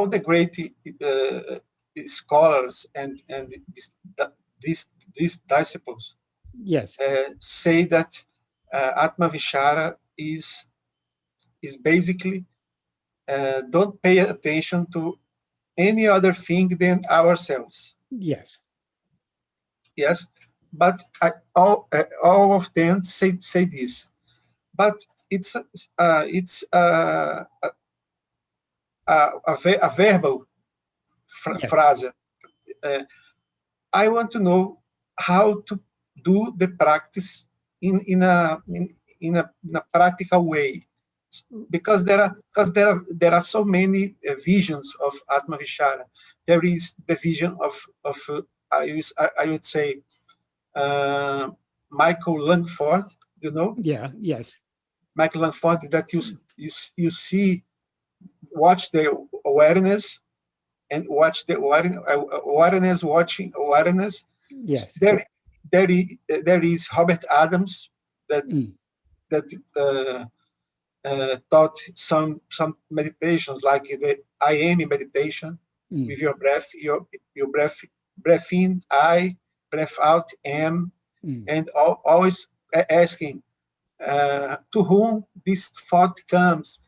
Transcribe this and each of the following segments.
all the great scholars and these disciples, yes, say that Atma-vichara is basically don't pay attention to any other thing than ourselves. yes, Yes, but all of them say this. But it's a verbal yes, phrase. I want to know how to do the practice in a practical way, because there are so many visions of Atma-vichara. There is the vision of I would say Michael Langford, you know, yeah, yes, Michael Langford, that you see, watch the awareness and watch the awareness, watching awareness. yes, There is Robert Adams that taught some meditations like the I am meditation with your breath, your breath in I, breath out am, and always asking to whom this thought comes,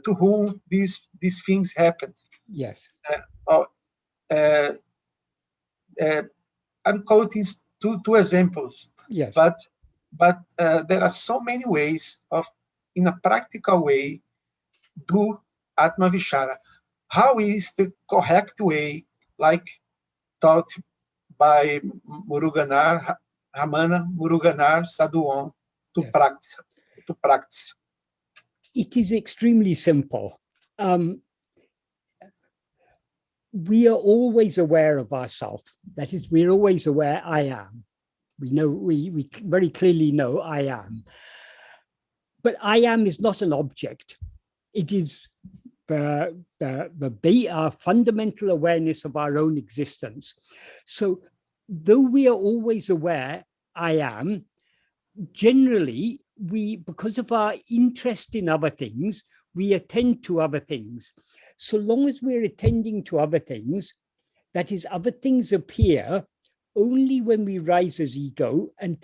to whom these things happen. yes, Uh, I'm quoting two examples, yes. but there are so many ways of, in a practical way, do Atma-vichara. How is the correct way, like taught by Muruganar, Ramana, Muruganar, Sadhu Om, to Yes. practice? To practice. It is extremely simple. We are always aware of ourselves. That is, we're always aware I am. We know, we very clearly know I am. But I am is not an object. It is our fundamental awareness of our own existence. So though we are always aware I am, generally because of our interest in other things, we attend to other things. So long as we're attending to other things, that is, other things appear only when we rise as ego and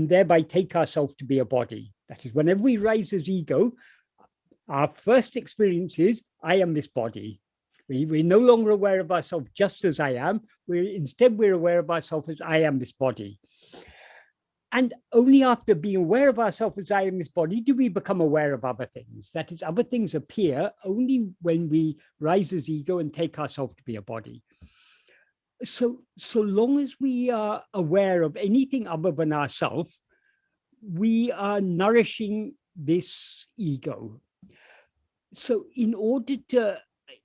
thereby take ourselves to be a body. That is, whenever we rise as ego, our first experience is, I am this body. We're no longer aware of ourselves just as I am. Instead, we're aware of ourselves as I am this body. And only after being aware of ourselves as I am this body do we become aware of other things. That is, other things appear only when we rise as ego and take ourselves to be a body. So long as we are aware of anything other than ourselves, we are nourishing this ego. So in order to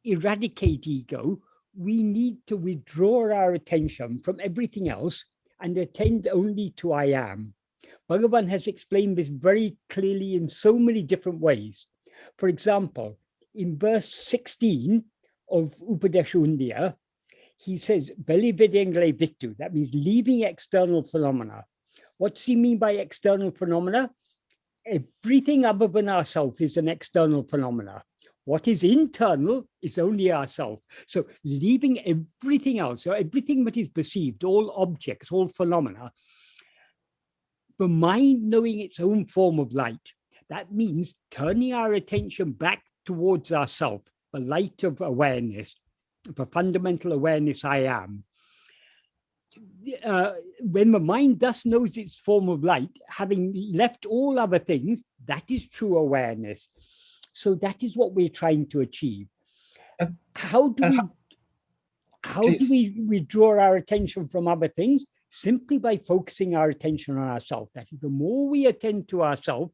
eradicate ego, we need to withdraw our attention from everything else and attend only to I am. Bhagavan has explained this very clearly in so many different ways. For example, in verse 16 of Upadēśa Undiyār, he says, Veli vedengle vittu, that means leaving external phenomena. What's he mean by external phenomena? Everything other than ourself is an external phenomena. What is internal is only ourself. So leaving everything else, so everything that is perceived, all objects, all phenomena, the mind knowing its own form of light, that means turning our attention back towards ourself, the light of awareness, the fundamental awareness I am. When the mind thus knows its form of light, having left all other things, that is true awareness. So that is what we're trying to achieve. How do we withdraw our attention from other things? Simply by focusing our attention on ourselves. That is, the more we attend to ourselves,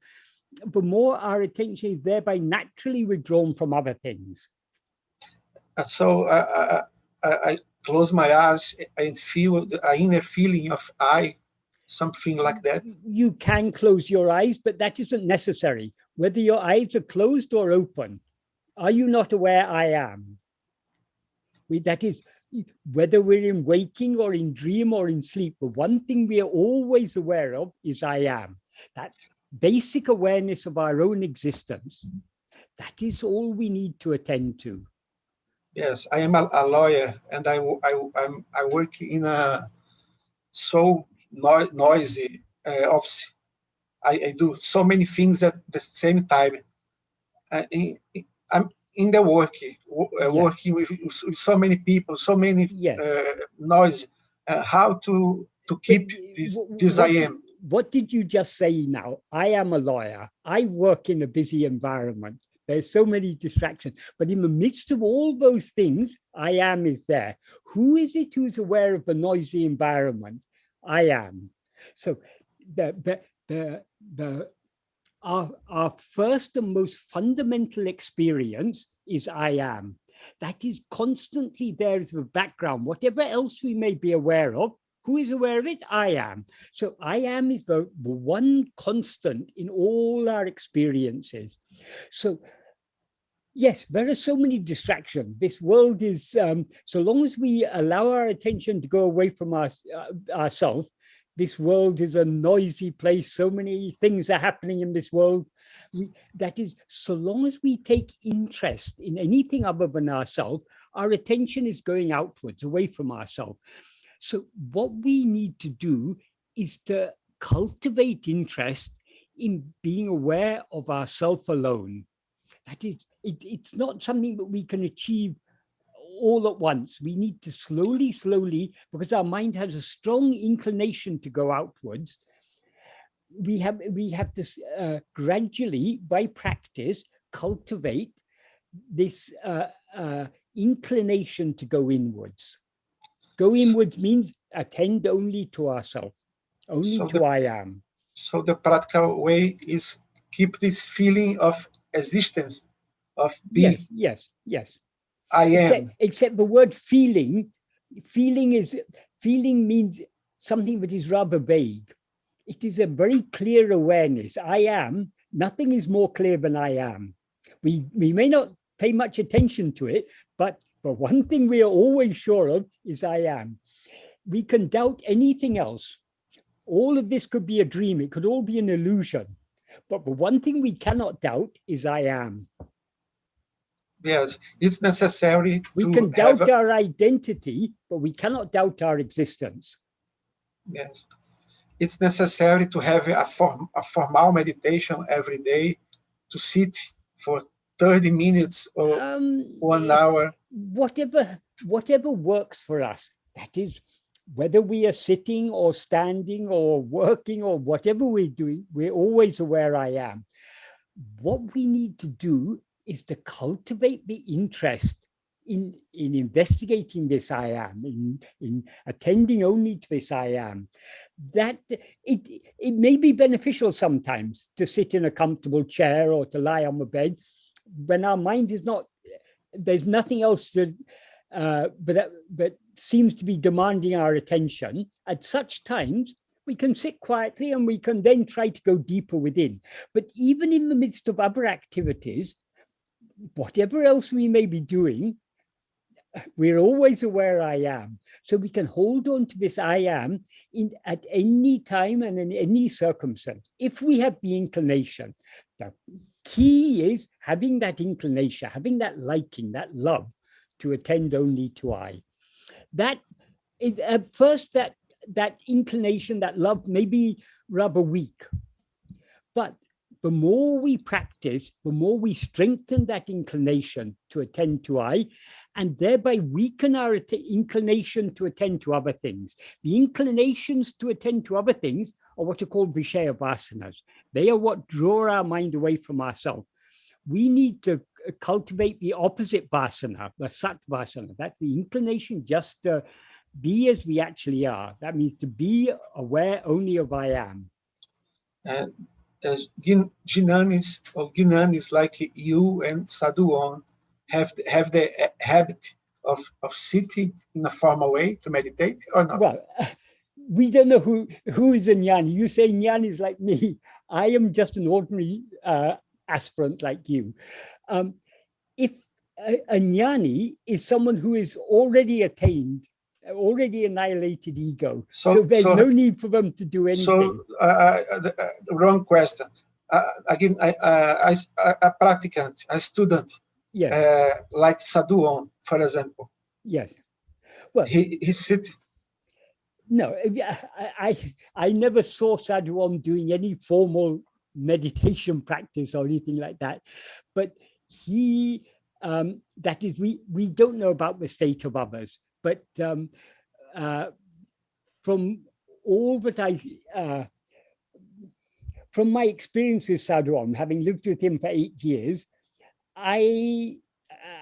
the more our attention is thereby naturally withdrawn from other things. So I close my eyes and feel the inner feeling of I, something like that. You can close your eyes, but that isn't necessary. Whether your eyes are closed or open, are you not aware I am? That is, whether we're in waking or in dream or in sleep, the one thing we are always aware of is I am. That basic awareness of our own existence, that is all we need to attend to. Yes, I am a lawyer, and I work in a so noisy office. I do so many things at the same time. I'm in the work, working with so many people, so many Yes. noise. How to keep this I am. What did you just say now? I am a lawyer. I work in a busy environment. There's so many distractions. But in the midst of all those things, I am is there. Who is it who's aware of the noisy environment? I am. So the our first and most fundamental experience is I am. That is constantly there as a background. Whatever else we may be aware of, who is aware of it? I am. So I am is the one constant in all our experiences. So yes, there are so many distractions. This world is, so long as we allow our attention to go away from ourselves, this world is a noisy place. So many things are happening in this world. That is, so long as we take interest in anything other than ourselves, our attention is going outwards, away from ourselves. So what we need to do is to cultivate interest in being aware of ourself alone. That is, it's not something that we can achieve all at once. We need to slowly, because our mind has a strong inclination to go outwards. We have to gradually, by practice, cultivate this inclination to go inwards. Go inwards means attend only to ourselves, only to I am. So the practical way is keep this feeling of existence, of being. Yes. I am. Except the word feeling means something that is rather vague. It is a very clear awareness. I am. Nothing is more clear than I am. We may not pay much attention to it, but one thing we are always sure of is I am. We can doubt anything else. All of this could be a dream. It could all be an illusion. But the one thing we cannot doubt is I am. Yes, it's necessary we can doubt our identity, but we cannot doubt our existence. Yes, it's necessary to have a formal meditation every day, to sit for 30 minutes or 1 hour. Whatever works for us. That is, whether we are sitting or standing or working or whatever we're doing, we're always aware I am. What we need to do is to cultivate the interest in investigating this I am, in attending only to this I am. That it may be beneficial sometimes to sit in a comfortable chair or to lie on the bed when our mind is not, there's nothing else to, but seems to be demanding our attention. At such times, we can sit quietly and we can then try to go deeper within. But even in the midst of other activities, whatever else we may be doing, we're always aware I am. So we can hold on to this I am at any time and in any circumstance, if we have the inclination. The key is having that inclination, having that liking, that love to attend only to I. That at first, that inclination, that love may be rather weak. But the more we practice, the more we strengthen that inclination to attend to I, and thereby weaken our inclination to attend to other things. The inclinations to attend to other things are what are called Vishaya vasanas. They are what draw our mind away from ourselves. We need to cultivate the opposite vasana, the sat vasana. That's the inclination just to be as we actually are. That means to be aware only of I am. Jnanis like you and Sadhu Om have the habit of sitting in a formal way to meditate or not? Well, we don't know who is a jnani. You say jnani is like me. I am just an ordinary aspirant like you. If a jnani is someone who is already attained, already annihilated ego, so there's no need for them to do anything. So, the wrong question. Again, a practicant, a student, Yes. Like Sadhu Om, for example. Yes. Well, he sit. No, I never saw Sadhu Om doing any formal meditation practice or anything like that, but he that is, we don't know about the state of others, but from all that from my experience with Sadhu Om, having lived with him for 8 years, I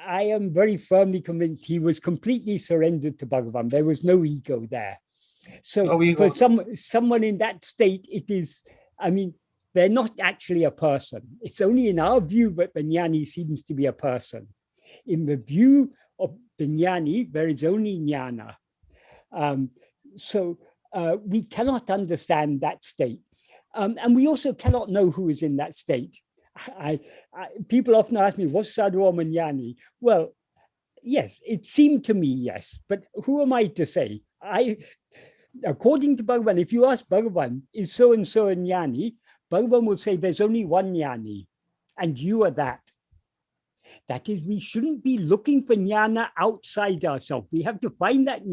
am very firmly convinced he was completely surrendered to Bhagavan. There was no ego there. So No ego. for someone in that state, it is, I mean, they're not actually a person. It's only in our view that the jnani seems to be a person. In the view of the jnani, there is only jnana. So we cannot understand that state. And we also cannot know who is in that state. People often ask me, what's Sadhu Om and jnani? Well, yes, it seemed to me, yes. But who am I to say? According to Bhagavan, if you ask Bhagavan, is so-and-so a jnani? Bhagavan will say there's only one jnani, and you are that. That is, we shouldn't be looking for jnana outside ourselves. We have to find that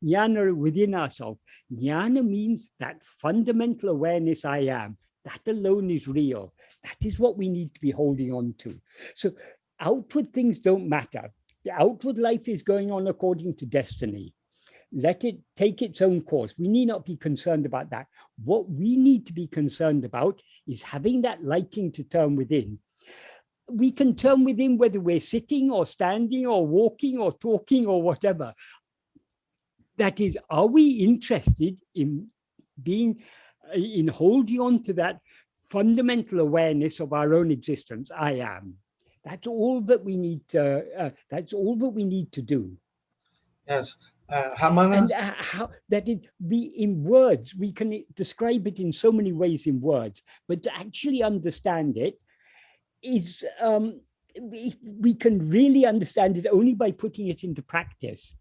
jnana within ourselves. Jnana means that fundamental awareness I am. That alone is real. That is what we need to be holding on to. So outward things don't matter. The outward life is going on according to destiny. Let it take its own course. We need not be concerned about that. What we need to be concerned about is having that liking to turn within. We can turn within whether we're sitting or standing or walking or talking or whatever. That is, are we interested in in holding on to that fundamental awareness of our own existence? I am. That's all that we need to. That's all that we need to do. Yes. Ramana. And how that is, in words, we can describe it in so many ways in words, but to actually understand it is, we can really understand it only by putting it into practice.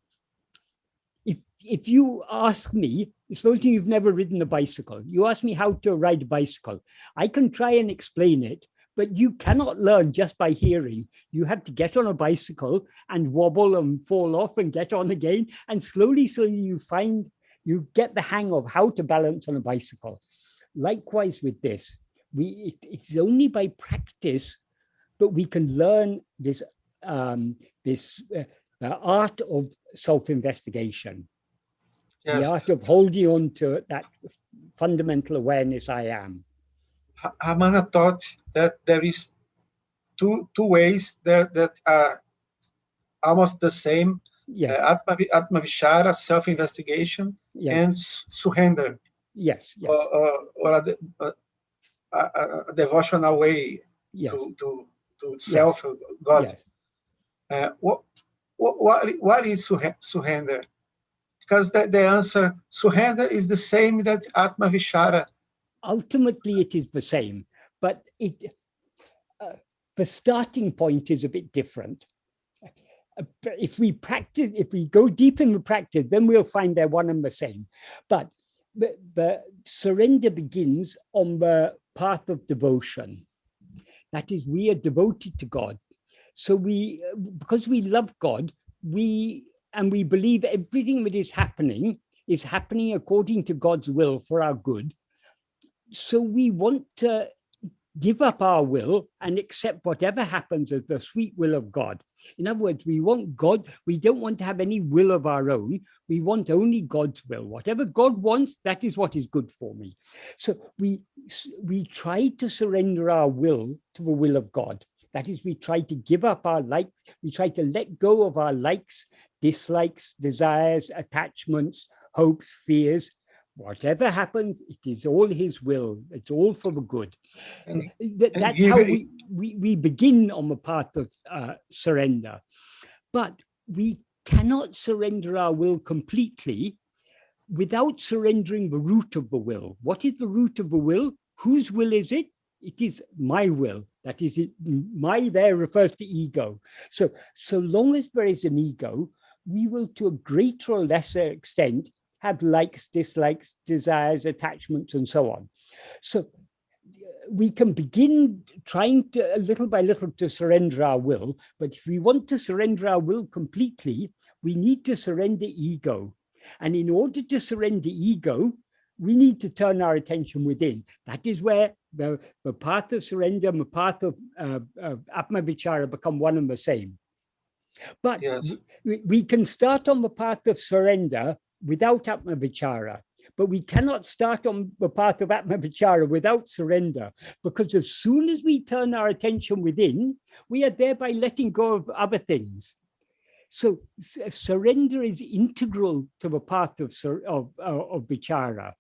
If you ask me, supposing you've never ridden a bicycle, you ask me how to ride a bicycle, I can try and explain it, but you cannot learn just by hearing. You have to get on a bicycle and wobble and fall off and get on again. And slowly you get the hang of how to balance on a bicycle. Likewise with this, it's only by practice that we can learn this, the art of self-investigation. Yes. The art of holding on to that fundamental awareness I am. Ramana taught that there is two ways that are almost the same. Yes. Atma-vichara, self-investigation, yes, and surrender. Yes, yes. Or a devotional way, yes, to self, yes, God. Yes. What is surrender? Because the answer, surrender, is the same that Atma-vichara. Ultimately, it is the same, but the starting point is a bit different. If we go deep in the practice, then we'll find they're one and the same. But the surrender begins on the path of devotion. That is, we are devoted to God. So because we love God, and we believe everything that is happening according to God's will for our good. So we want to give up our will and accept whatever happens as the sweet will of God. In other words, we want God, we don't want to have any will of our own. We want only God's will. Whatever God wants, that is what is good for me. So we try to surrender our will to the will of God. That is, we try to give up our likes, we try to let go of our likes, dislikes, desires, attachments, hopes, fears. Whatever happens, it is all his will. It's all for the good. That's how we begin on the path of surrender. But we cannot surrender our will completely without surrendering the root of the will. What is the root of the will? Whose will is it? It is my will. That is, my there refers to ego. So long as there is an ego, we will, to a greater or lesser extent, have likes, dislikes, desires, attachments, and so on. So we can begin trying to, little by little, to surrender our will. But if we want to surrender our will completely, we need to surrender ego. And in order to surrender ego, we need to turn our attention within. That is where the path of surrender and the path of Atma-vichara become one and the same. But yes, we can start on the path of surrender without Atma-vichara. But we cannot start on the path of Atma-vichara without surrender, because as soon as we turn our attention within, we are thereby letting go of other things. So surrender is integral to the path of vichara.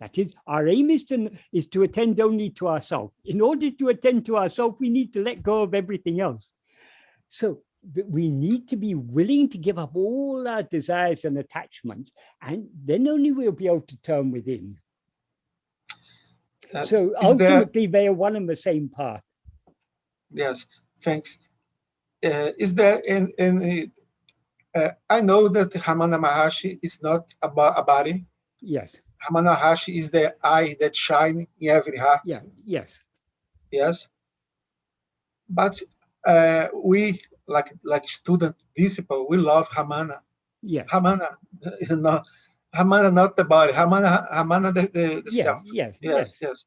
That is, our aim is to attend only to ourselves. In order to attend to ourselves, we need to let go of everything else. So we need to be willing to give up all our desires and attachments, and then only we'll be able to turn within. So ultimately, they are one and the same path. Yes, thanks. Is there any I know that Ramana Maharshi is not about a body. Yes. Ramana Maharshi is the eye that shines in every heart. Yeah. Yes. Yes. But we, like student disciple, we love Ramana. Yes. Ramana, no, Ramana not the body. Ramana the yes, self. Yes. Yes. Yes.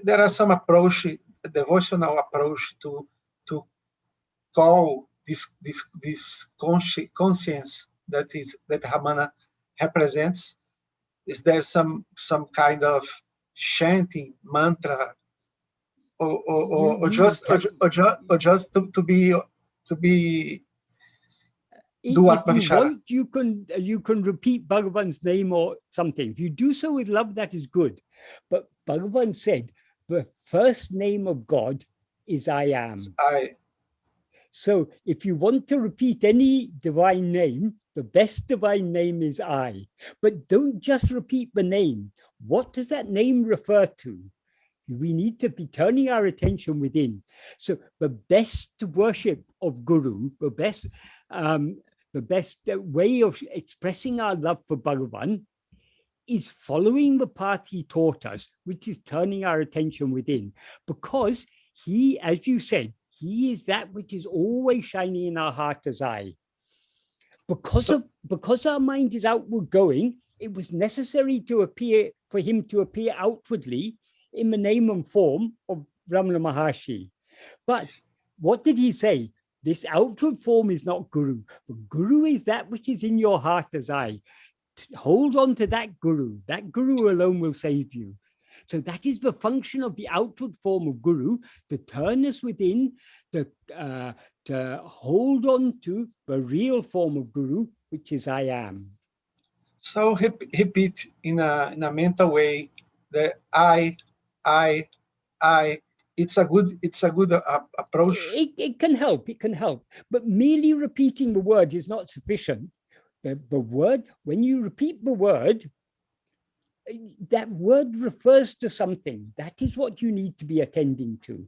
There are some approach, devotional approach to call this conscience that Ramana represents. Is there some kind of chanting mantra, or just to be do Atma-vichara? If you want, you can repeat Bhagavan's name or something. If you do so with love, that is good. But Bhagavan said the first name of God is I am. So if you want to repeat any divine name, the best divine name is I. But don't just repeat the name. What does that name refer to? We need to be turning our attention within. So the best worship of Guru, the best way of expressing our love for Bhagavan is following the path he taught us, which is turning our attention within. Because he, as you said, he is that which is always shining in our heart as I. Because our mind is outward going, it was necessary for him to appear outwardly in the name and form of Ramana Maharshi. But what did he say? This outward form is not Guru. But Guru is that which is in your heart as I. Hold on to that Guru. That Guru alone will save you. So that is the function of the outward form of Guru, to turn us within, to hold on to the real form of Guru, which is I am. So repeat in a mental way the I. It's a good approach. It can help. It can help. But merely repeating the word is not sufficient. The word, when you repeat the word, that word refers to something. That is what you need to be attending to.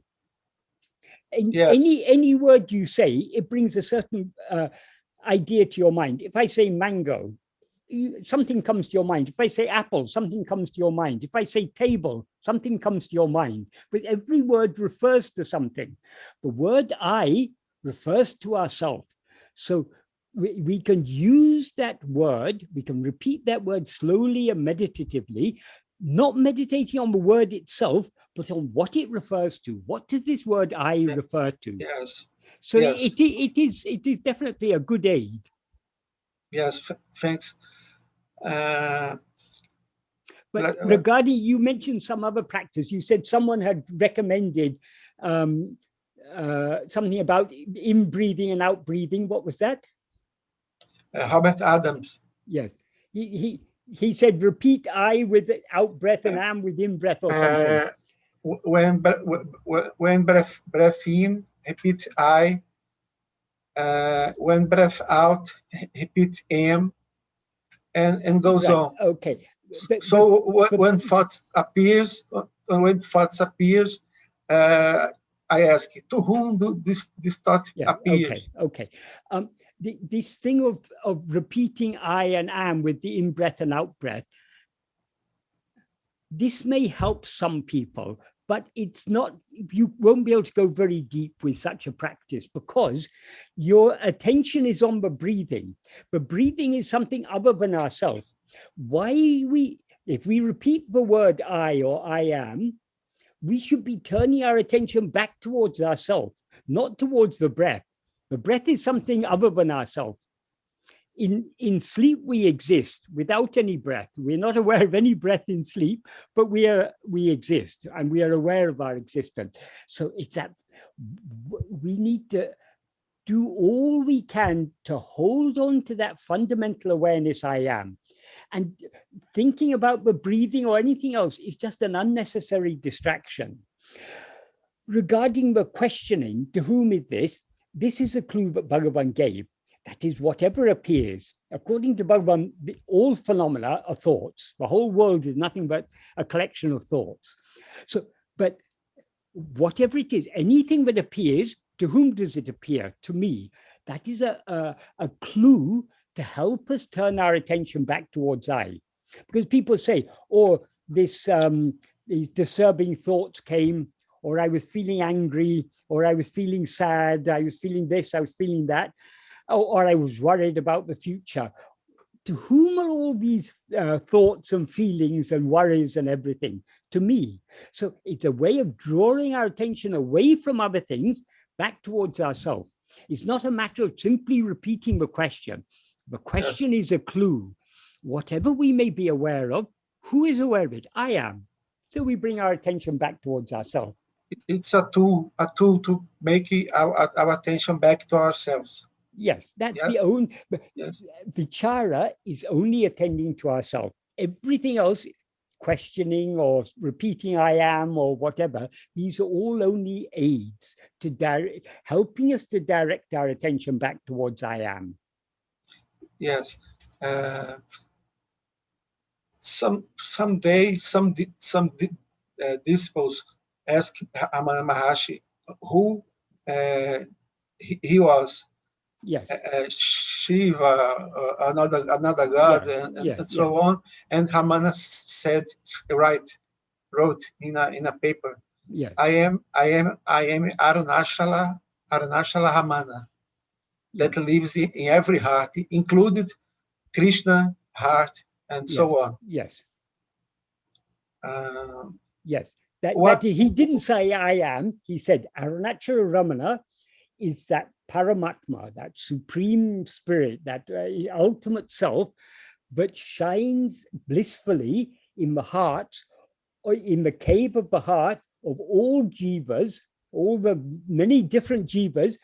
And yes. any word you say, it brings a certain idea to your mind. If I say mango, something comes to your mind. If I say apple, something comes to your mind. If I say table, something comes to your mind. But every word refers to something. The word I refers to ourself. So we can use that word, we can repeat that word slowly and meditatively, not meditating on the word itself, but on what it refers to. What does this word I refer to? Yes. So yes. It is definitely a good aid. Yes, thanks. But regarding, you mentioned some other practice. You said someone had recommended something about in-breathing and out-breathing. What was that? Robert Adams. Yes. He said, repeat I with out-breath and am with in-breath or something. When breath in, repeat I. When breath out, repeat am, and goes on. Okay. When thoughts appears, I ask, to whom do this thought appears? Okay. This thing of repeating I and am with the in-breath and out-breath, this may help some people, but it's not, you won't be able to go very deep with such a practice because your attention is on the breathing. But breathing is something other than ourselves. If we repeat the word I or I am, we should be turning our attention back towards ourselves, not towards the breath. The breath is something other than ourselves. In sleep, we exist without any breath. We're not aware of any breath in sleep, but we exist and we are aware of our existence. So it's that we need to do all we can to hold on to that fundamental awareness I am. And thinking about the breathing or anything else is just an unnecessary distraction. Regarding the questioning, to whom is this? This is a clue that Bhagavan gave. That is, whatever appears. According to Bhagavan, all phenomena are thoughts. The whole world is nothing but a collection of thoughts. So, but whatever it is, anything that appears, to whom does it appear? To me. That is a clue to help us turn our attention back towards I. Because people say, oh, these disturbing thoughts came, or I was feeling angry, or I was feeling sad, I was feeling this, I was feeling that, or I was worried about the future. To whom are all these thoughts and feelings and worries and everything? To me. So it's a way of drawing our attention away from other things back towards ourselves. It's not a matter of simply repeating the question. The question is a clue. Whatever we may be aware of, who is aware of it? I am. So we bring our attention back towards ourselves. It's a tool to make our attention back to ourselves. Yes, that's the only. Yes. Vichara is only attending to ourselves. Everything else, questioning or repeating I am or whatever, these are all only aids to helping us to direct our attention back towards I am. Yes. Some disciples asked Ramana Maharshi who he was. Yes. Shiva, another god, and so on. And Ramana wrote in a paper. Yes. I am Arunachala Ramana that lives in every heart, included Krishna heart, and so on. Yes. Yes. That he didn't say I am. He said Arunachala Ramana is that Paramatma, that supreme spirit, that ultimate self, but shines blissfully in the heart, or in the cave of the heart of all jivas, all the many different jivas,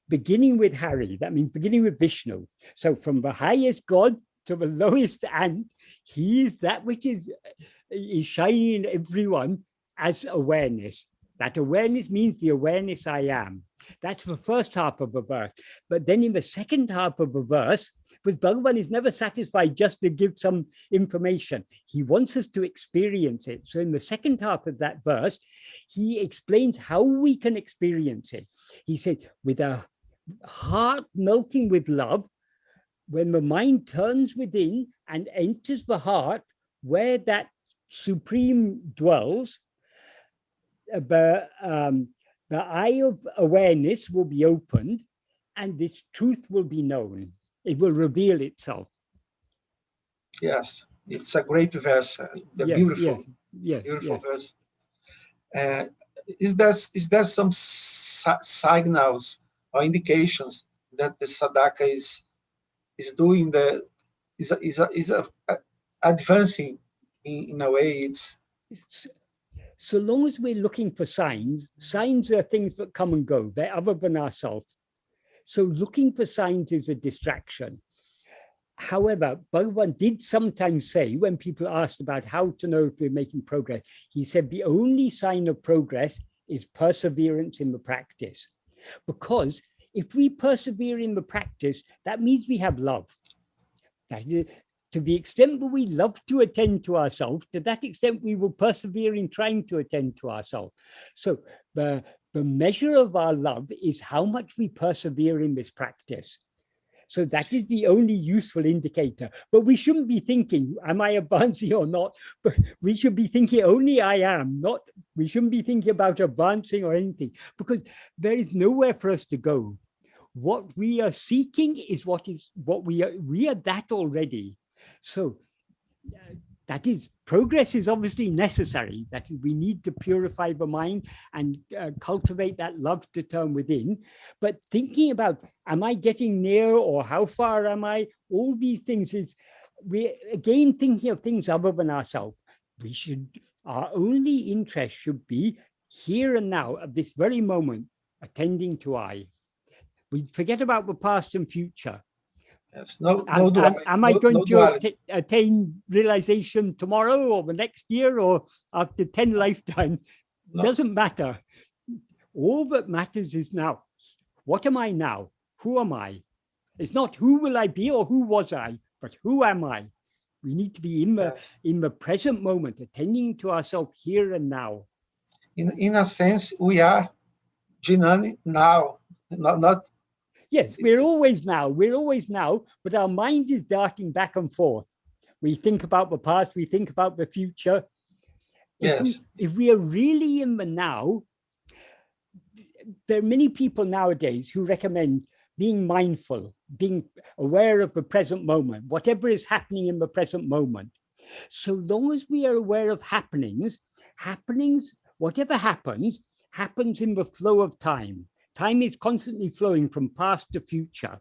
beginning with Hari. That means beginning with Vishnu. So from the highest God to the lowest ant, he is that which is shining in everyone as awareness. That awareness means the awareness I am. That's the first half of the verse. But then in the second half of the verse, because Bhagavan is never satisfied just to give some information. He wants us to experience it. So in the second half of that verse, he explains how we can experience it. He said, with a heart melting with love, when the mind turns within and enters the heart where that supreme dwells, the eye of awareness will be opened and this truth will be known. It will reveal itself. Yes, it's a great verse. Beautiful verse. Is there some signals or indications that the sadhaka is doing advancing in a way? So long as we're looking for signs are things that come and go. They're other than ourselves. So looking for signs is a distraction. However, Bhagavan did sometimes say, when people asked about how to know if we're making progress, he said the only sign of progress is perseverance in the practice. Because if we persevere in the practice, that means we have love. That is, to the extent that we love to attend to ourselves, to that extent we will persevere in trying to attend to ourselves. So the measure of our love is how much we persevere in this practice. So that is the only useful indicator. But we shouldn't be thinking, am I advancing or not? But we should be thinking only I am, not, we shouldn't be thinking about advancing or anything, because there is nowhere for us to go. What we are seeking is what we are that already. So that is, progress is obviously necessary. That is, we need to purify the mind and cultivate that love to turn within. But thinking about, am I getting near, or how far am I? All these things is, we're again thinking of things other than ourselves. Our only interest should be here and now, at this very moment, attending to I. We forget about the past and future. Yes, no duality. Am I going to attain realization tomorrow or the next year or after 10 lifetimes? No. Doesn't matter. All that matters is now. What am I now? Who am I? It's not who will I be or who was I, but who am I? We need to be in the present moment, attending to ourselves here and now. In a sense, we are Jnani now, not. Yes, we're always now, but our mind is darting back and forth. We think about the past, we think about the future. Yes. If we are really in the now, there are many people nowadays who recommend being mindful, being aware of the present moment, whatever is happening in the present moment. So long as we are aware of happenings, whatever happens in the flow of time. Time is constantly flowing from past to future.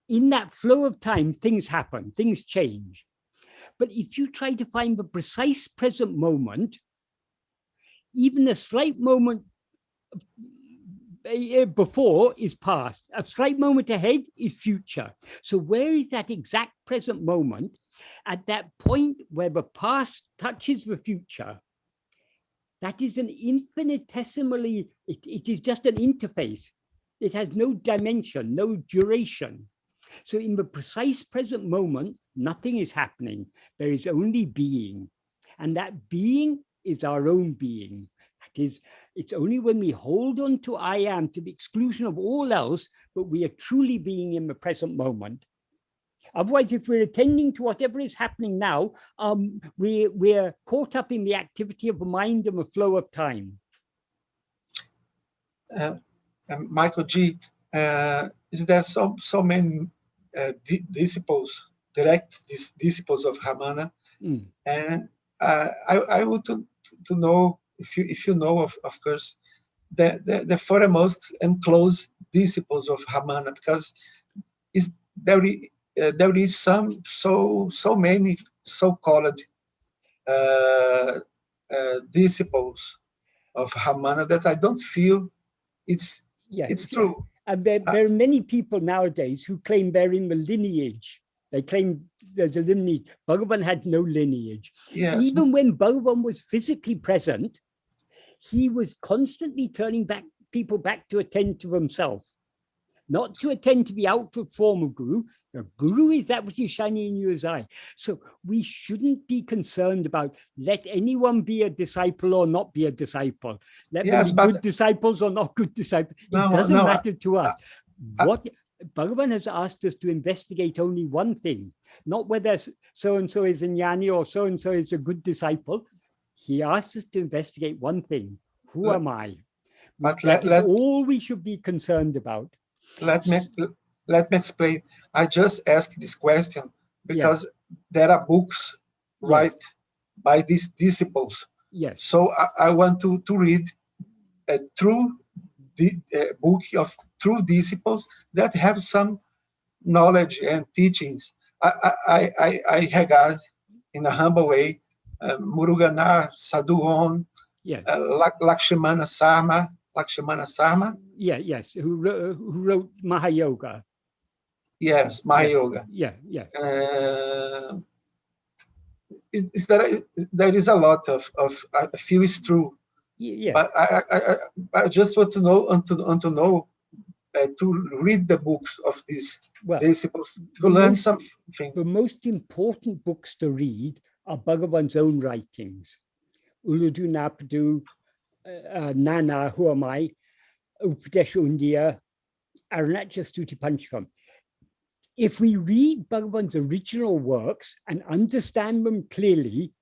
In that flow of time, things happen, things change. But if you try to find the precise present moment, even a slight moment before is past, a slight moment ahead is future. So where is that exact present moment? At that point where the past touches the future, that is an infinitesimally, it is just an interface. It has no dimension, no duration. So in the precise present moment, nothing is happening. There is only being. And that being is our own being. That is, it's only when we hold on to I am to the exclusion of all else, but we are truly being in the present moment. Otherwise, if we're attending to whatever is happening now, we're caught up in the activity of the mind and the flow of time. Michael G, is there so many disciples, direct disciples of Ramana? And I would to know, if you know, of course, the foremost and close disciples of Ramana, because there is so many so-called disciples of Ramana that I don't feel it's true. And there are many people nowadays who claim they're in the lineage. They claim there's a lineage. Bhagavan had no lineage. Yes. Even when Bhagavan was physically present, he was constantly turning people back to attend to themselves, not to attend to the outward form of Guru. The Guru is that which is shining in you as I. So we shouldn't be concerned about let anyone be a disciple or not be a disciple. Let them be good disciples or not good disciples. It doesn't matter to us. What Bhagavan has asked us to investigate only one thing, not whether so-and-so is a jnani or so-and-so is a good disciple. He asked us to investigate one thing. Who am I? That is all we should be concerned about. Let me explain. I just asked this question because there are books by these disciples. Yes. So I want to read a true book of true disciples that have some knowledge and teachings. I regard in a humble way Muruganar, Sadhu Om, Lakshmana Sarma. Yes, who wrote Mahayoga. Yes, Mahayoga. Yes. There is a lot of I feel it's true. Yes. But I just want to know to read the books of these disciples to learn something. The most important books to read are Bhagavan's own writings. Uludu Napadu, Nana, Who Am I, Upadēśa Undiyār, Arunachala Stuti Panchakam. if we read Bhagavan's original works and understand them clearly,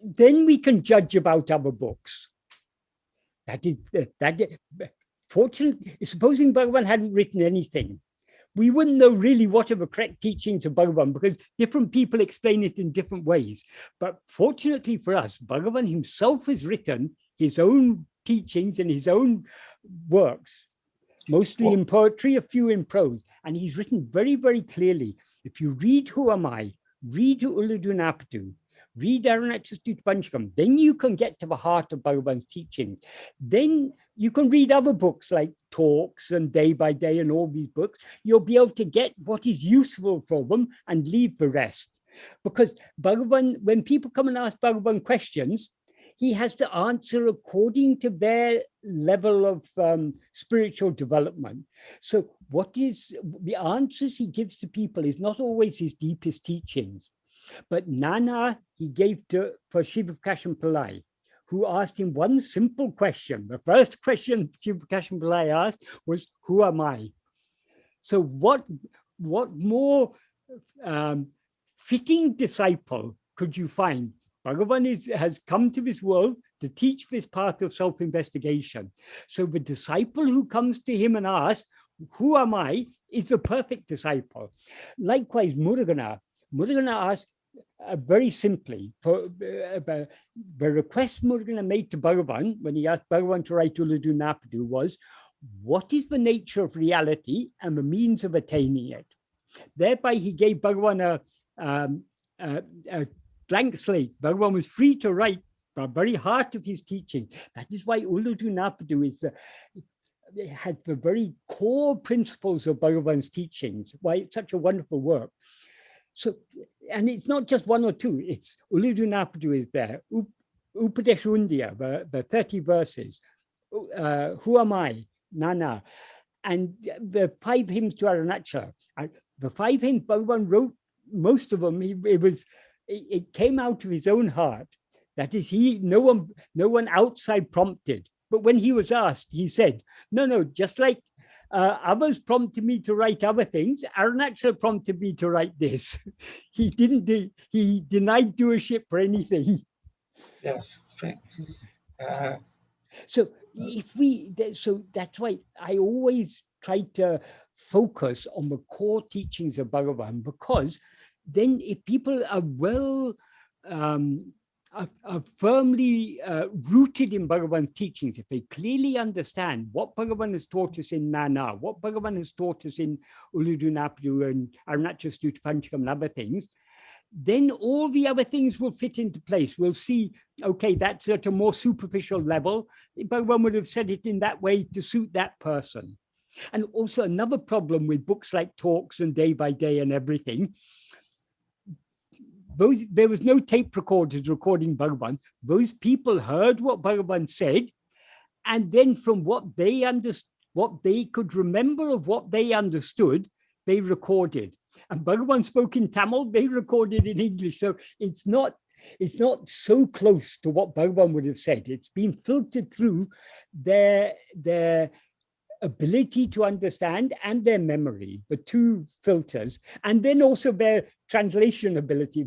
then we can judge about other books. Fortunately, supposing Bhagavan hadn't written anything, we wouldn't know really what are the correct teachings of Bhagavan, because different people explain it in different ways. But fortunately for us, Bhagavan himself has written his own teachings and his own works, mostly in poetry, a few in prose. And he's written very, very clearly. If you read Who Am I, read Upadēśa, read Ātma-vichara, then you can get to the heart of Bhagavan's teachings. Then you can read other books like Talks and Day by Day and all these books. You'll be able to get what is useful for them and leave the rest. Because Bhagavan, when people come and ask Bhagavan questions, he has to answer according to their level of spiritual development. So what is the answers he gives to people is not always his deepest teachings. But Nana, he gave for Shiva Prakash Pillai, who asked him one simple question. The first question Shiva Prakash Pillai asked was, who am I? So what more fitting disciple could you find? Bhagavan has come to this world to teach this path of self-investigation. So the disciple who comes to him and asks, who am I, is the perfect disciple. Likewise, Murugan asked very simply, for the request Murugan made to Bhagavan when he asked Bhagavan to write Uladu Napadu was, what is the nature of reality and the means of attaining it? Thereby he gave Bhagavan a blank slate. Bhagavan was free to write the very heart of his teaching. That is why Uladu Napadu had the very core principles of Bhagavan's teachings, why it's such a wonderful work. So, and it's not just one or two, it's Uladu Napadu is there, Upadēśa Undiyār, the 30 verses, Who Am I, Nana, and the 5 hymns to Arunachala. The 5 hymns, Bhagavan wrote most of them, it came out of his own heart. That is, no one outside prompted. But when he was asked, he said, no, just like others prompted me to write other things, Arunachala prompted me to write this. He denied doership for anything. Yes. So that's why I always try to focus on the core teachings of Bhagavan, because then if people are are firmly rooted in Bhagavan's teachings, if they clearly understand what Bhagavan has taught us in Nana, what Bhagavan has taught us in Uladu Napadu and Arunachala Stuta Panchakam and other things, then all the other things will fit into place. We'll see, okay, that's at a more superficial level. Bhagavan would have said it in that way to suit that person. And also another problem with books like Talks and Day by Day and everything, there was no tape recorders recording Bhagavan. Those people heard what Bhagavan said, and then from what they understood, what they could remember of what they understood, they recorded. And Bhagavan spoke in Tamil, they recorded in English. So it's not so close to what Bhagavan would have said. It's been filtered through their ability to understand and their memory, the two filters, and then also their translation ability.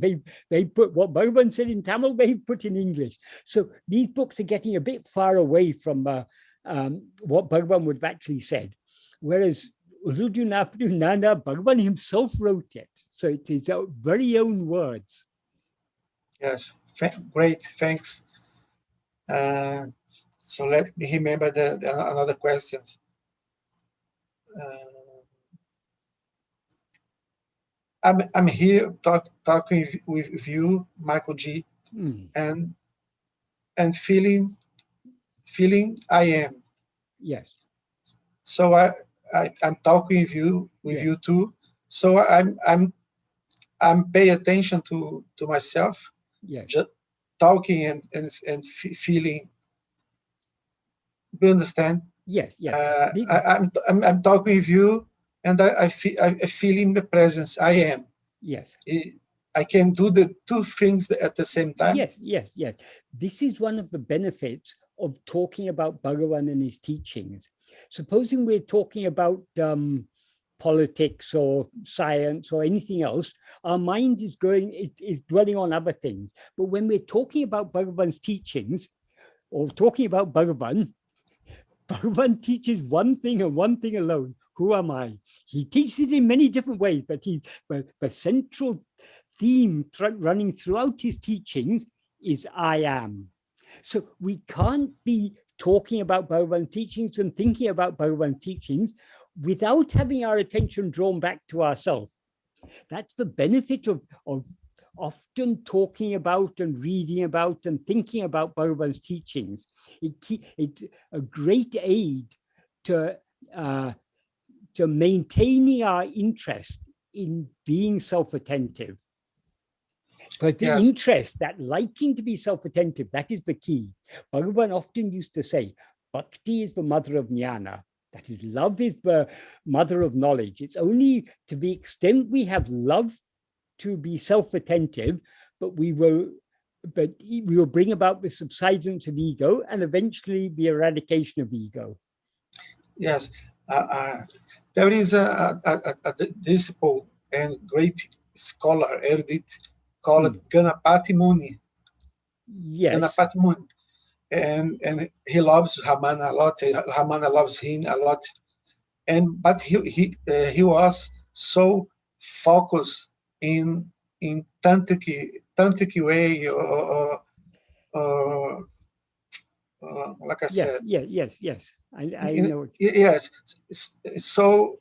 They put what Bhagavan said in Tamil, they put in English. So these books are getting a bit far away from what Bhagavan would have actually said. Whereas Uladu Napadu Nana, Bhagavan himself wrote it. So it's his very own words. Yes, great, thanks. So let me remember another questions. I'm here talking with you, Michael G, and feeling I am. Yes. So I'm talking with you too. So I'm paying attention to myself. Yes. Just talking and feeling. Do you understand? Yes. Yes. I'm talking with you, and I feel in the presence. I am. Yes. I can do the two things at the same time. Yes. This is one of the benefits of talking about Bhagavan and his teachings. Supposing we're talking about politics or science or anything else, our mind is dwelling on other things. But when we're talking about Bhagavan's teachings or talking about Bhagavan, Bhagavan teaches one thing and one thing alone. Who am I? He teaches it in many different ways, but the central theme running throughout his teachings is I am. So we can't be talking about Bhagavan's teachings and thinking about Bhagavan's teachings without having our attention drawn back to ourselves. That's the benefit of often talking about and reading about and thinking about Bhagavan's teachings. It's a great aid to maintaining our interest in being self-attentive. Because the interest, that liking to be self-attentive, that is the key. Bhagavan often used to say, Bhakti is the mother of jnana. That is, love is the mother of knowledge. It's only to the extent we have love to be self-attentive, but we will bring about the subsidence of ego and eventually the eradication of ego. Yes. There is a disciple and great scholar, erudite, called Ganapati Muni. Yes. Ganapati Muni. And he loves Ramana a lot. Ramana loves him a lot. But he was so focused in tantric way or like I said. Yes. I know. Yes. So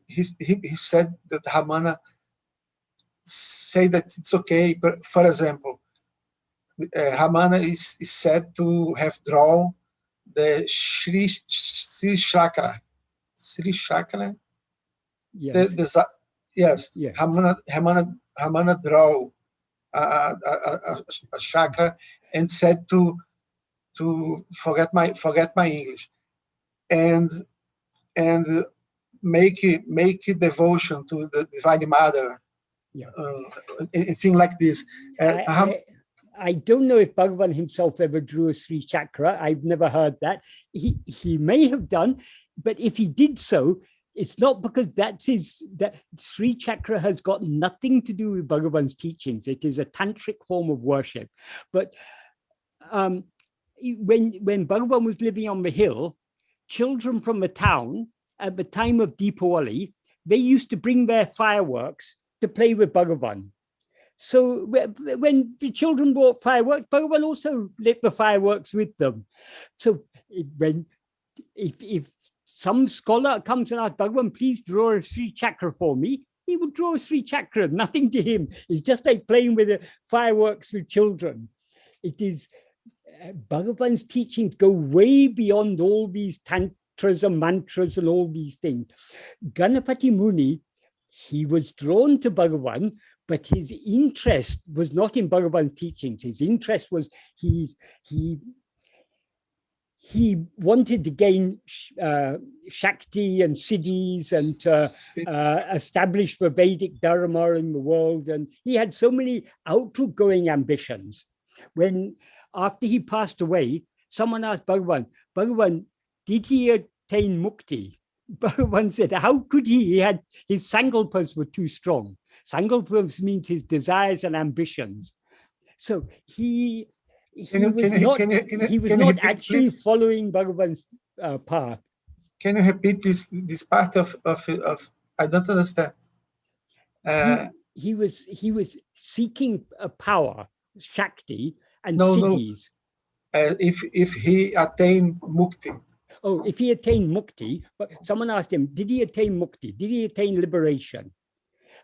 he said that Ramana say that it's okay. But for example, Ramana is said to have drawn the Sri Chakra. Sri Chakra. Yes. Yes. Yeah. Ramana draw a chakra and said to forget my English and make devotion to the Divine Mother. Yeah. Thing like this. I don't know if Bhagavan himself ever drew a Sri Chakra. I've never heard that. He may have done, but if he did so, it's not because that Sri Chakra has got nothing to do with Bhagavan's teachings. It is a tantric form of worship. But when Bhagavan was living on the hill, children from the town at the time of Deepawali, they used to bring their fireworks to play with Bhagavan. So when the children brought fireworks, Bhagavan also lit the fireworks with them. So if some scholar comes and asks Bhagavan, please draw a Sri Chakra for me, he would draw a Sri Chakra, nothing to him. It's just like playing with the fireworks with children. It is, Bhagavan's teachings go way beyond all these tantras and mantras and all these things. Ganapati Muni, he was drawn to Bhagavan, but his interest was not in Bhagavan's teachings. His interest was he wanted to gain Shakti and Siddhis and establish the Vedic Dharma in the world. And he had so many outward-going ambitions. After he passed away, someone asked Bhagavan, did he attain mukti? Bhagavan said, how could he? His sankalpas were too strong. Sankalpas means his desires and ambitions. So he was not actually following Bhagavan's path. Can you repeat this part of I don't understand. He was seeking a power, Shakti, and Siddhis. If he attained mukti. Oh, if he attained mukti, but someone asked him, did he attain mukti? Did he attain liberation?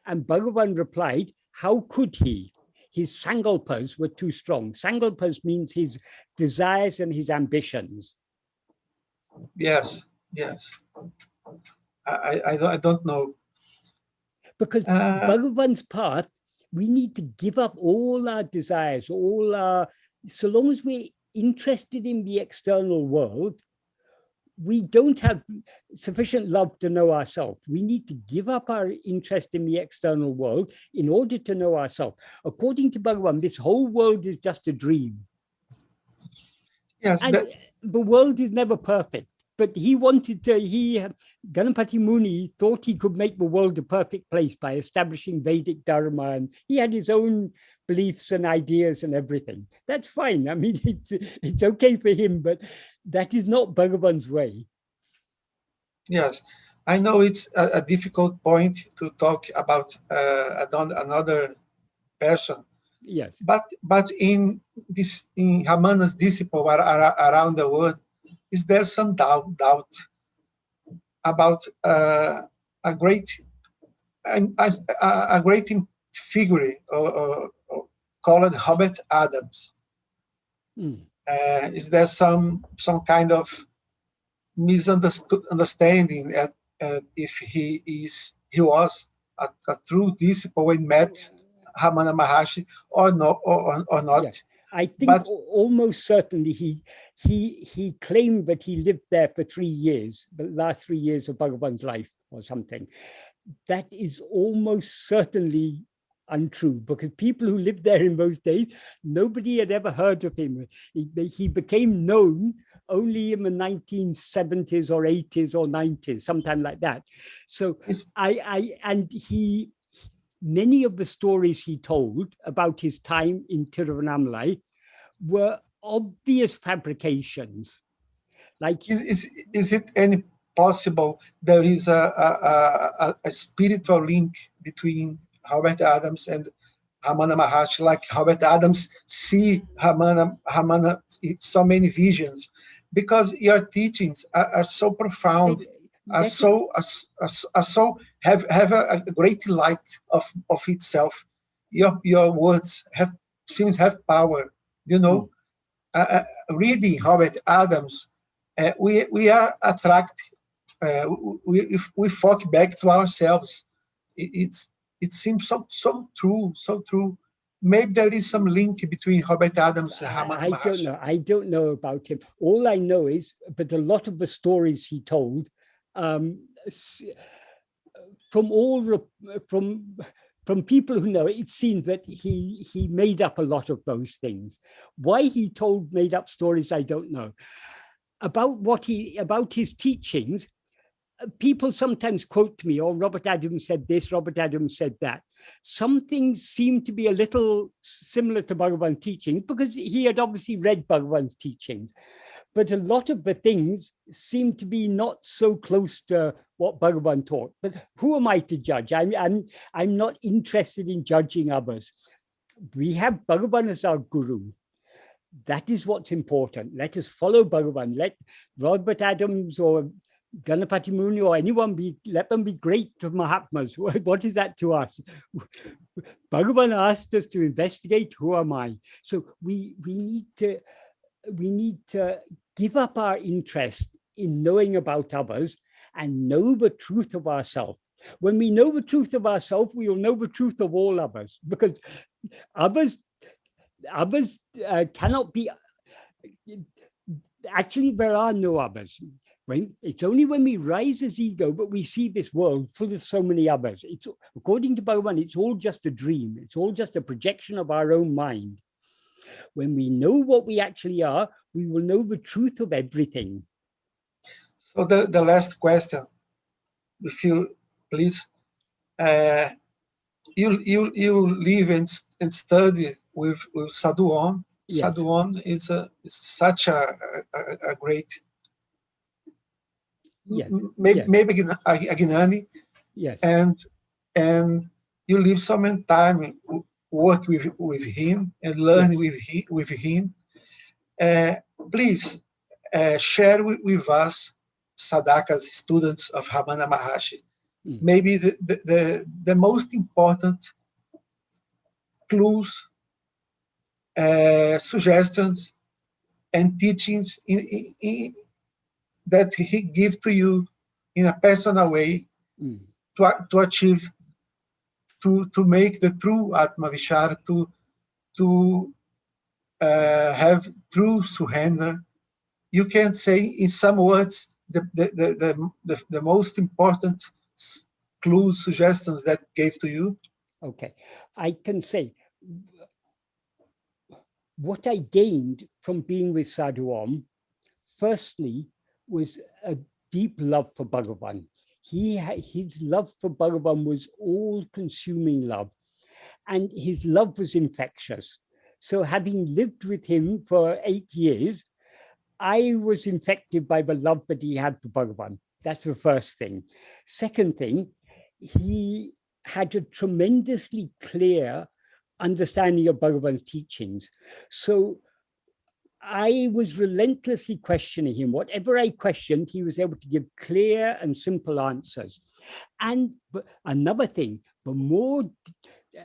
And Bhagavan replied, how could he? His sankalpas were too strong. Sankalpas means his desires and his ambitions. Yes. I don't know. Because Bhagavan's path, we need to give up all our desires, so long as we're interested in the external world, we don't have sufficient love to know ourselves. We need to give up our interest in the external world in order to know ourselves. According to Bhagavan, this whole world is just a dream. Yes. And the world is never perfect. but he wanted to, Ganapati Muni thought he could make the world a perfect place by establishing Vedic Dharma, and he had his own beliefs and ideas and everything. That's fine. I mean, it's okay for him, but that is not Bhagavan's way. Yes, I know it's a difficult point to talk about another person. Yes. But in Ramana's disciple around the world, is there some doubt about a great figure called Robert Adams? Is there some kind of misunderstanding if he was a true disciple when met Ramana Maharshi or not? Yeah. I think almost certainly he claimed that he lived there for 3 years, the last 3 years of Bhagavan's life or something. That is almost certainly untrue, because people who lived there in those days, nobody had ever heard of him. He became known only in the 1970s or 80s or 90s, sometime like that. So many of the stories he told about his time in Tiruvannamalai were obvious fabrications. Like, is it any possible there is a spiritual link between Robert Adams and Ramana Maharshi, like Robert Adams see Ramana so many visions, because your teachings are so profound, are so have a great light of itself. Your words seems to have power. Reading Robert Adams, we are attracted. If we folk back to ourselves, it seems so true. Maybe there is some link between Robert Adams and Ramana Maharshi. I don't know about him. All I know is, but a lot of the stories he told, from people who know, it seems that he made up a lot of those things. Why he told made up stories, I don't know. About his teachings, people sometimes quote to me, "Oh, Robert Adams said this, Robert Adams said that." Some things seem to be a little similar to Bhagavan's teaching, because he had obviously read Bhagavan's teachings. But a lot of the things seem to be not so close to what Bhagavan taught. But who am I to judge? I'm not interested in judging others. We have Bhagavan as our guru. That is what's important. Let us follow Bhagavan. Let Robert Adams or Ganapati Muni or anyone let them be great Mahatmas. What is that to us? Bhagavan asked us to investigate, who am I? So we need to give up our interest in knowing about others and know the truth of ourselves. When we know the truth of ourselves, we will know the truth of all others, because others cannot be. Actually, there are no others. It's only when we rise as ego that we see this world full of so many others. It's, according to Bhagavan, it's all just a dream. It's all just a projection of our own mind. When we know what we actually are, we will know the truth of everything. So the last question, if you please, you live and study with Sadhu Om. Yes. Sadhu Om is such a great, yes. Maybe a Gnani. Yes. And you live so many time, work with him and learn, yes, with him. Please share with us, Sadhaka's students of Ramana Maharshi, maybe the most important clues, suggestions, and teachings that he gives to you in a personal way to achieve, to make the true Atma-vichara, to have true surrender. You can say in some words the most important clues, suggestions that gave to you. Okay, I can say what I gained from being with Sadhu Om. Firstly, was a deep love for Bhagavan. His love for Bhagavan was all-consuming love, and his love was infectious. So having lived with him for 8 years, I was infected by the love that he had for Bhagavan. That's the first thing. Second thing, he had a tremendously clear understanding of Bhagavan's teachings. So I was relentlessly questioning him. Whatever I questioned, he was able to give clear and simple answers. And another thing, the more,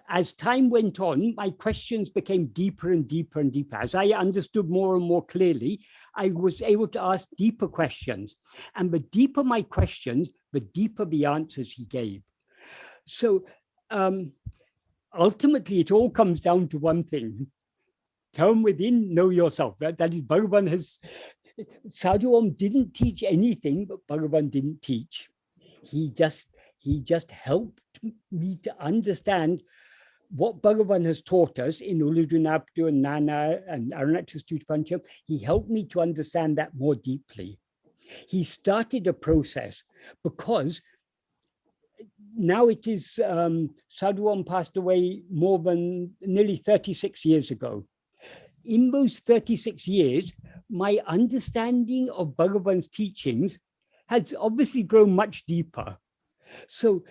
as time went on, my questions became deeper and deeper and deeper. As I understood more and more clearly, I was able to ask deeper questions. And the deeper my questions, the deeper the answers he gave. So ultimately, it all comes down to one thing. Turn within, know yourself. That is, Bhagavan has, Sadhu Om didn't teach anything, but Bhagavan didn't teach. He just helped me to understand what Bhagavan has taught us in Uludunaptu and Nana and Arunachastutipancham. He helped me to understand that more deeply. He started a process because now it is, Sadhu Om passed away more than nearly 36 years ago. In those 36 years, my understanding of Bhagavan's teachings has obviously grown much deeper. So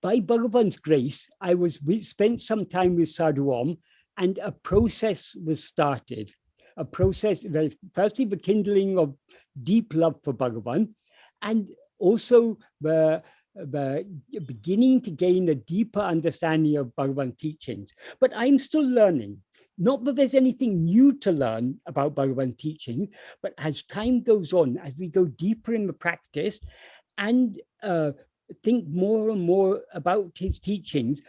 by Bhagavan's grace, spent some time with Sadhu Om, and a process was started. A process, firstly, the kindling of deep love for Bhagavan, and also the beginning to gain a deeper understanding of Bhagavan teachings. But I'm still learning. Not that there's anything new to learn about Bhagavan teaching, but as time goes on, as we go deeper in the practice and think more and more about his teachings,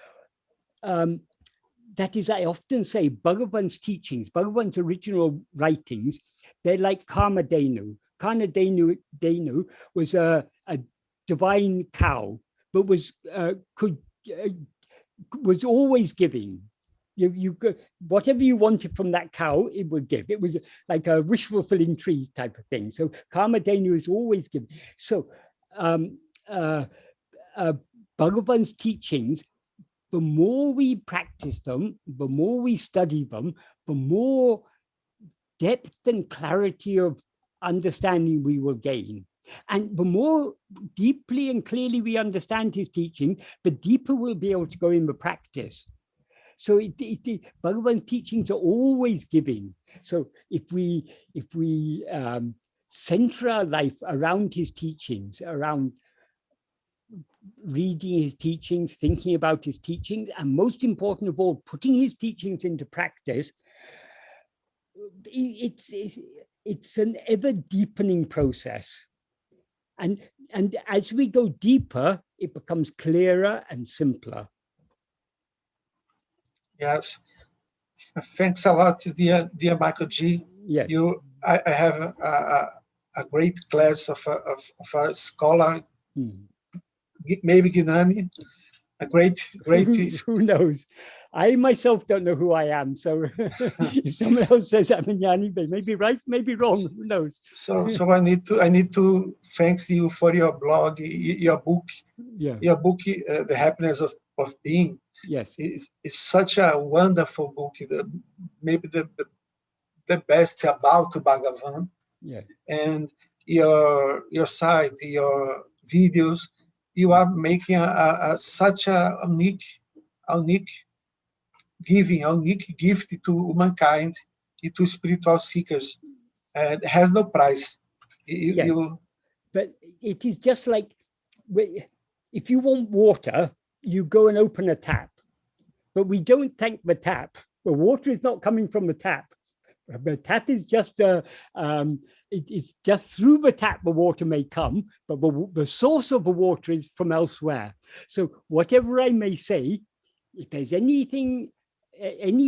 that is, I often say Bhagavan's teachings, Bhagavan's original writings, they're like Kamadhenu. Kamadhenu was a divine cow, but was always giving. You whatever you wanted from that cow, it would give. It was like a wish fulfilling tree type of thing. So Kamadhenu is always giving. So Bhagavan's teachings, the more we practice them, the more we study them, the more depth and clarity of understanding we will gain. And the more deeply and clearly we understand his teaching, the deeper we'll be able to go in the practice. So Bhagavan's teachings are always giving. So if we center our life around his teachings, around reading his teachings, thinking about his teachings, and most important of all, putting his teachings into practice, it's an ever deepening process. And as we go deeper, it becomes clearer and simpler. Yes. Thanks a lot, dear Michael G. Yes. I have a great class of a scholar, maybe Gnani, a great. Who knows? I myself don't know who I am. So if someone else says I'm a Jnani, they may be right, maybe wrong. Who knows? So I need to thank you for your blog, your book. Yeah. Your book, The Happiness of Being. Yes. It's such a wonderful book. Maybe the best about Bhagavan. Yeah. And your site, your videos, you are making such a unique gift to mankind, to spiritual seekers. It has no price. But it is just like, if you want water, you go and open a tap. But we don't thank the tap. The water is not coming from the tap. The tap is just it's just through the tap the water may come, but the source of the water is from elsewhere. So whatever I may say, if there's any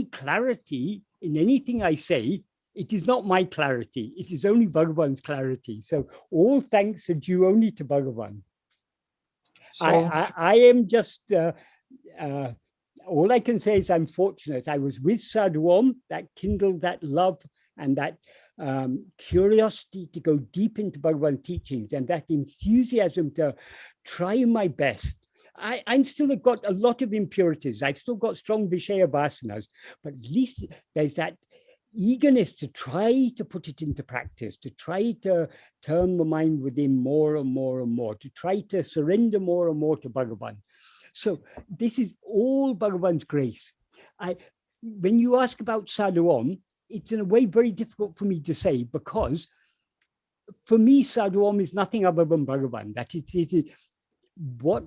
clarity in anything I say, it is not my clarity. It is only Bhagavan's clarity. So all thanks are due only to Bhagavan. So I am just all I can say is I'm fortunate. I was with Sadhu Om, that kindled that love and that curiosity to go deep into Bhagavan teachings, and that enthusiasm to try my best. I'm still got a lot of impurities. I've still got strong Vishaya vasanas, but at least there's that eagerness to try to put it into practice, to try to turn the mind within more and more and more, to try to surrender more and more to Bhagavan. So this is all Bhagavan's grace. When you ask about Sadhu Om, it's in a way very difficult for me to say, because for me, Sadhu Om is nothing other than Bhagavan. That it is what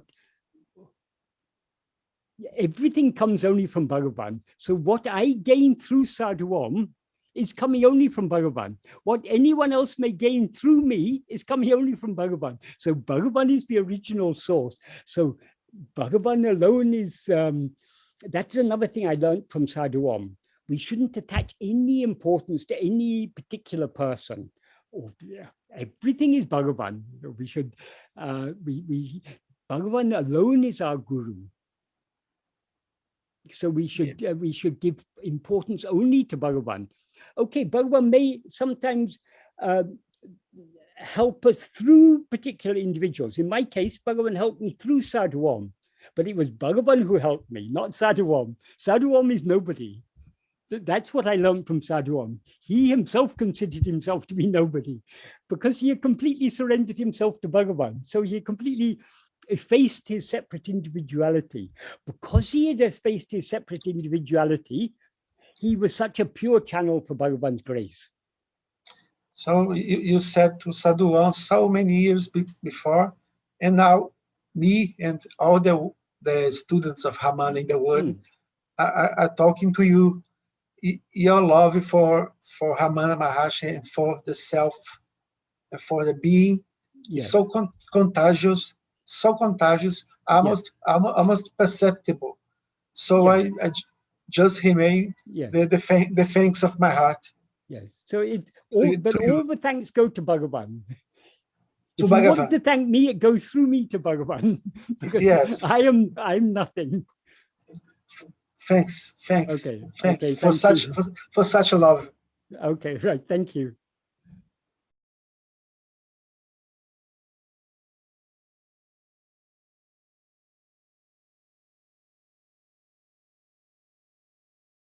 everything comes only from Bhagavan. So what I gain through Sadhu Om is coming only from Bhagavan. What anyone else may gain through me is coming only from Bhagavan. So Bhagavan is the original source. So Bhagavan alone is, that's another thing I learned from Sadhu Om. We shouldn't attach any importance to any particular person. Everything is Bhagavan. We should, Bhagavan alone is our guru. So we should give importance only to Bhagavan. Okay, Bhagavan may sometimes help us through particular individuals. In my case, Bhagavan helped me through Sadhu Om, but it was Bhagavan who helped me, not Sadhu Om. Sadhu Om is nobody. That's what I learned from Sadhu Om. He himself considered himself to be nobody because he had completely surrendered himself to Bhagavan. So he completely effaced his separate individuality. Because he had effaced his separate individuality, he was such a pure channel for Bhagavan's grace. So you said to Sadhu Om so many years before, and now me and all the students of Ramana in the world are talking to you. Your love for Ramana Maharshi and for the self and for the being is so contagious, almost perceptible. So I just remain the thanks of my heart. Yes. So all the thanks go to Bhagavan. To if Bhagavan. You want to thank me, it goes through me to Bhagavan. Because I'm nothing. Thanks. Okay. For such a love. Okay, right. Thank you.